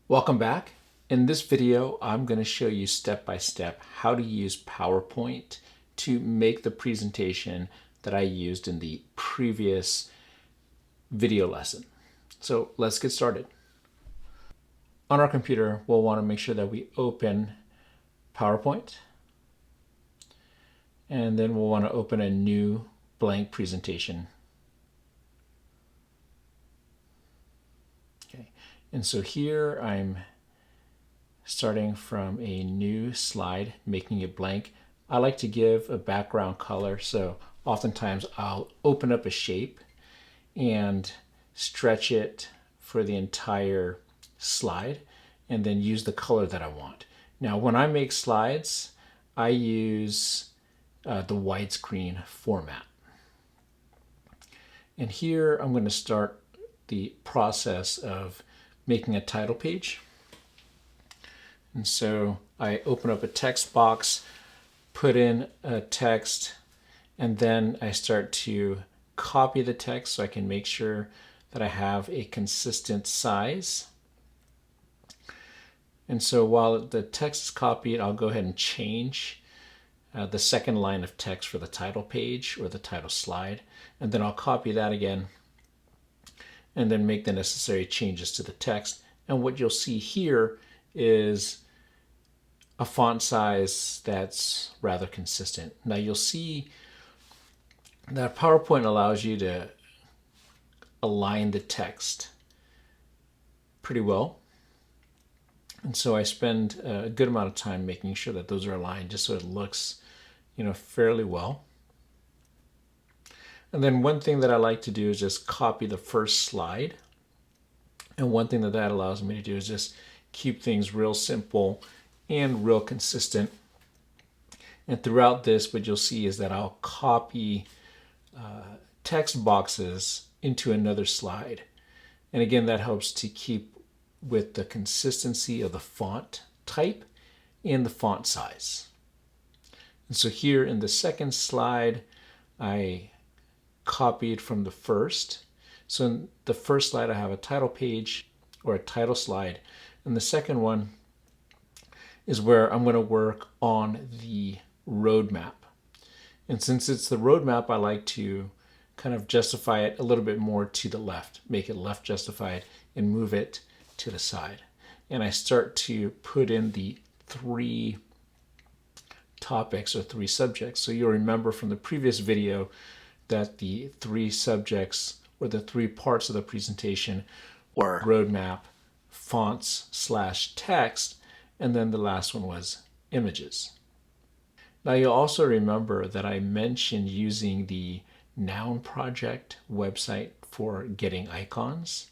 Welcome back. In this video, I'm going to show you step by step how to use PowerPoint to make the presentation that I used in the previous video lesson. So let's get started. On our computer, we'll want to make sure that we open PowerPoint, and then we'll want to open a new blank presentation. Okay, and so here I'm starting from a new slide, making it blank. I like to give a background color, so oftentimes I'll open up a shape and stretch it for the entire slide and then use the color that I want. Now, when I make slides, I use the widescreen format. And here I'm going to start the process of making a title page. And so I open up a text box, put in a text, and then I start to copy the text so I can make sure that I have a consistent size. And so while the text is copied, I'll go ahead and change the second line of text for the title page or the title slide. And then I'll copy that again and then make the necessary changes to the text. And what you'll see here is a font size that's rather consistent. Now you'll see that PowerPoint allows you to align the text pretty well. And so I spend a good amount of time making sure that those are aligned just so it looks, fairly well. And then one thing that I like to do is just copy the first slide. And one thing that allows me to do is just keep things real simple and real consistent. And throughout this, what you'll see is that I'll copy text boxes into another slide. And again, that helps to keep with the consistency of the font type and the font size. And so here in the second slide, I copied from the first. So in the first slide, I have a title page or a title slide. And the second one is where I'm going to work on the roadmap. And since it's the roadmap, I like to kind of justify it a little bit more to the left, make it left justified and move it to the side. And I start to put in the three topics or three subjects. So you'll remember from the previous video that the three subjects or the three parts of the presentation were roadmap, fonts/text, and then the last one was images. Now you'll also remember that I mentioned using the Noun Project website for getting icons.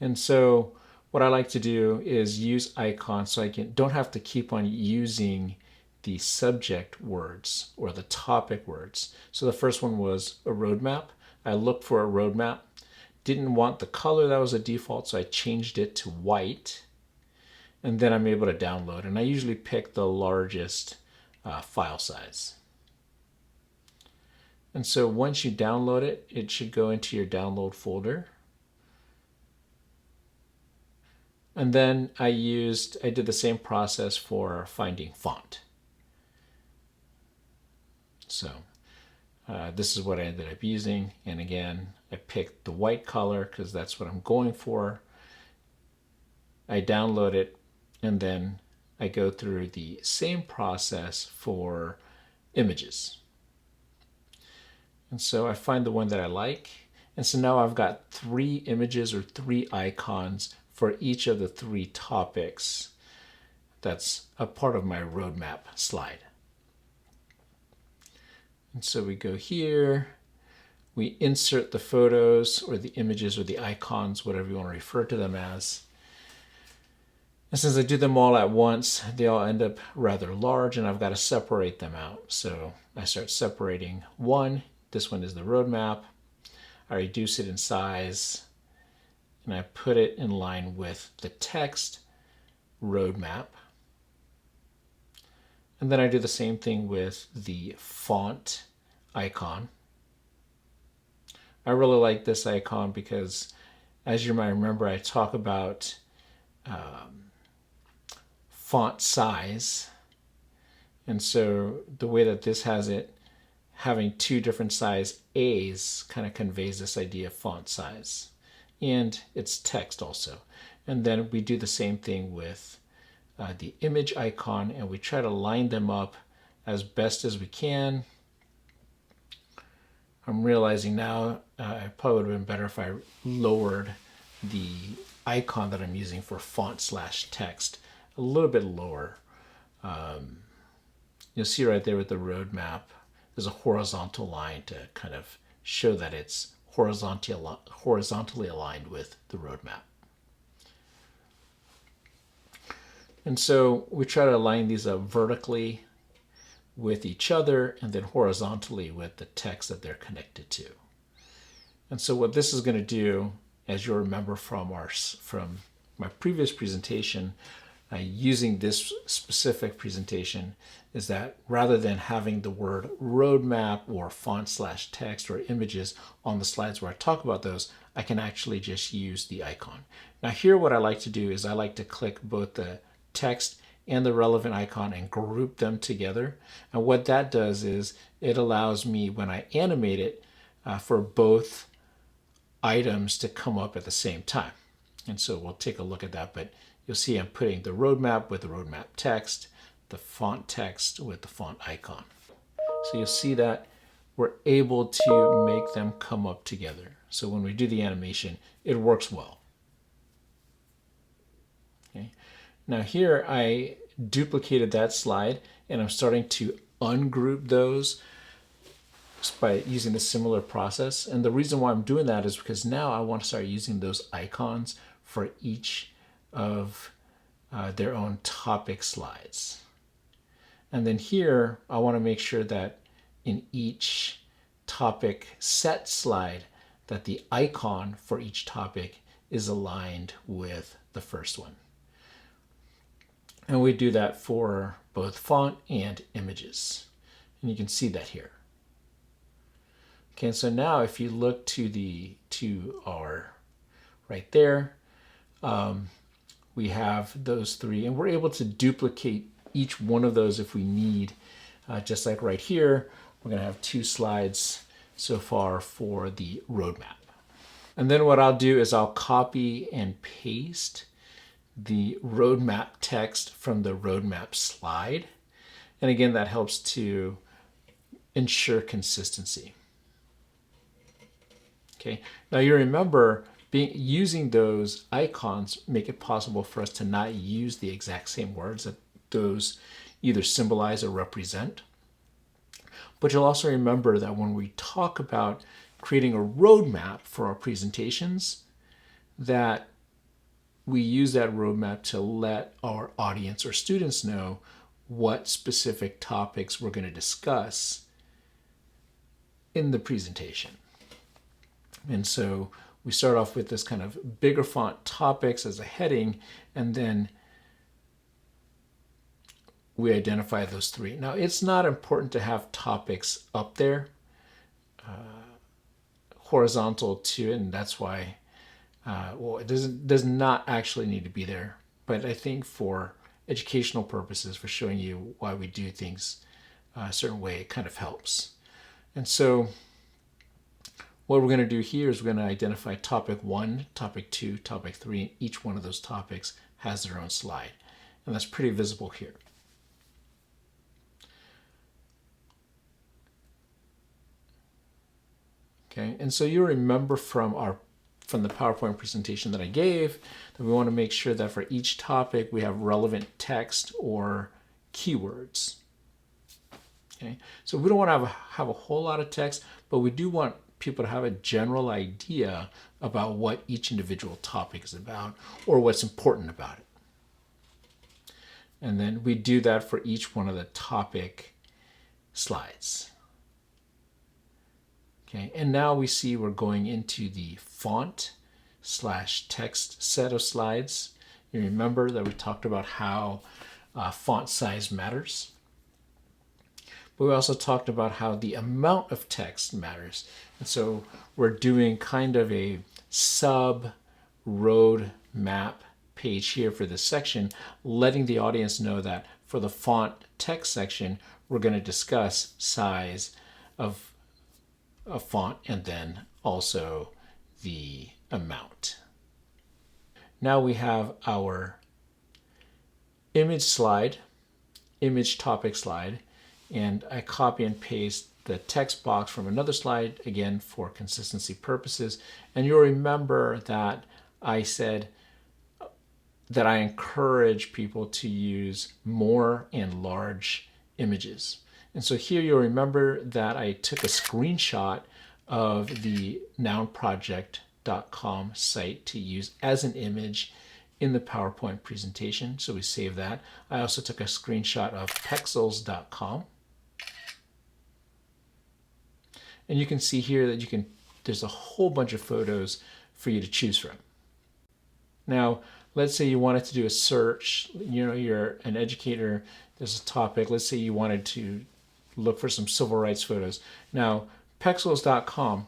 And so what I like to do is use icons so I don't have to keep on using the subject words or the topic words. So the first one was a roadmap. I looked for a roadmap, didn't want the color that was a default, so I changed it to white. And then I'm able to download. And I usually pick the largest file size. And so once you download it, it should go into your download folder. And then I did the same process for finding font. So this is what I ended up using. And again, I picked the white color because that's what I'm going for. I download it, and then I go through the same process for images. And so I find the one that I like. And so now I've got three images or three icons for each of the three topics that's a part of my roadmap slide. And so we go here, we insert the photos or the images or the icons, whatever you want to refer to them as. And since I do them all at once, they all end up rather large, and I've got to separate them out. So I start separating one. This one is the roadmap. I reduce it in size, and I put it in line with the text roadmap. And then I do the same thing with the font icon. I really like this icon because, as you might remember, I talk about font size. And so the way that this has it, having two different size A's kind of conveys this idea of font size. And it's text also. And then we do the same thing with the image icon, and we try to line them up as best as we can. I'm realizing now it probably would have been better if I lowered the icon that I'm using for font/text a little bit lower. You'll see right there with the roadmap, there's a horizontal line to kind of show that it's horizontally aligned with the roadmap. And so we try to align these up vertically with each other and then horizontally with the text that they're connected to. And so what this is going to do, as you'll remember from my previous presentation, using this specific presentation, is that rather than having the word roadmap or font/text or images on the slides where I talk about those, I can actually just use the icon. Now here what I like to do is I like to click both the text and the relevant icon and group them together. And what that does is it allows me, when I animate it, for both items to come up at the same time. And so we'll take a look at that, but you'll see I'm putting the roadmap with the roadmap text, the font text with the font icon. So you'll see that we're able to make them come up together. So when we do the animation, it works well. Okay. Now here I duplicated that slide and I'm starting to ungroup those by using a similar process. And the reason why I'm doing that is because now I want to start using those icons for each of their own topic slides. And then here I want to make sure that in each topic set slide that the icon for each topic is aligned with the first one. And we do that for both font and images. And you can see that here. Okay, and so now if you look to our right there, we have those three, and we're able to duplicate each one of those if we need. Just like right here, we're going to have two slides so far for the roadmap. And then what I'll do is I'll copy and paste the roadmap text from the roadmap slide. And again, that helps to ensure consistency. Okay, now you remember using those icons make it possible for us to not use the exact same words that those either symbolize or represent. But you'll also remember that when we talk about creating a roadmap for our presentations, that we use that roadmap to let our audience or students know what specific topics we're going to discuss in the presentation. And so we start off with this kind of bigger font topics as a heading, and then we identify those three. Now, it's not important to have topics up there, horizontal to it, and that's why, well, it does not actually need to be there. But I think for educational purposes, for showing you why we do things a certain way, it kind of helps. And so what we're going to do here is we're going to identify topic 1, topic 2, topic 3, and each one of those topics has their own slide. And that's pretty visible here. Okay, and so you remember from the PowerPoint presentation that I gave that we want to make sure that for each topic we have relevant text or keywords. Okay, so we don't want to have a whole lot of text, but we do want people to have a general idea about what each individual topic is about or what's important about it. And then we do that for each one of the topic slides. Okay, and now we see we're going into the font/text set of slides. You remember that we talked about how font size matters. But we also talked about how the amount of text matters. And so we're doing kind of a sub road map page here for this section, letting the audience know that for the font text section, we're going to discuss size of a font and then also the amount. Now we have our image slide, image topic slide, and I copy and paste the text box from another slide, again for consistency purposes. And you'll remember that I said that I encourage people to use more and large images. And so here you'll remember that I took a screenshot of the nounproject.com site to use as an image in the PowerPoint presentation. So we save that. I also took a screenshot of pexels.com. And you can see here that there's a whole bunch of photos for you to choose from. Now, let's say you wanted to do a search, you're an educator, there's a topic, let's say you wanted to look for some civil rights photos. Now, pexels.com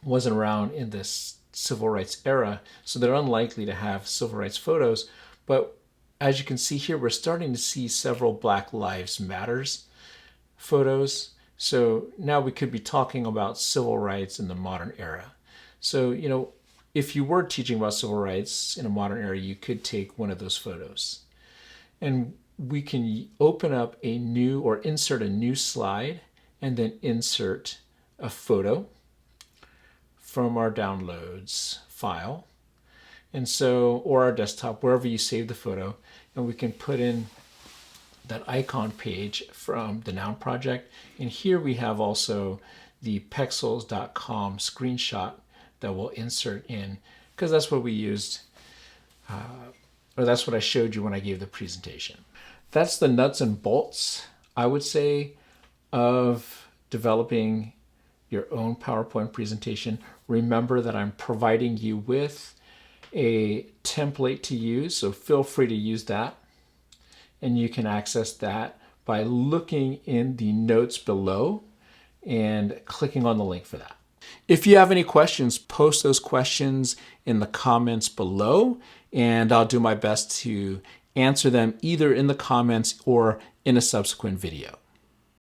wasn't around in this civil rights era, so they're unlikely to have civil rights photos, but as you can see here, we're starting to see several Black Lives Matters photos. So now we could be talking about civil rights in the modern era. So, if you were teaching about civil rights in a modern era, you could take one of those photos. And we can open up a new or insert a new slide and then insert a photo from our downloads file. And so, or our desktop, wherever you save the photo, and we can put in that icon page from the Noun Project. And here we have also the pexels.com screenshot that we'll insert in, because that's what we used, or that's what I showed you when I gave the presentation. That's the nuts and bolts, I would say, of developing your own PowerPoint presentation. Remember that I'm providing you with a template to use, so feel free to use that. And you can access that by looking in the notes below and clicking on the link for that. If you have any questions, post those questions in the comments below, and I'll do my best to answer them either in the comments or in a subsequent video.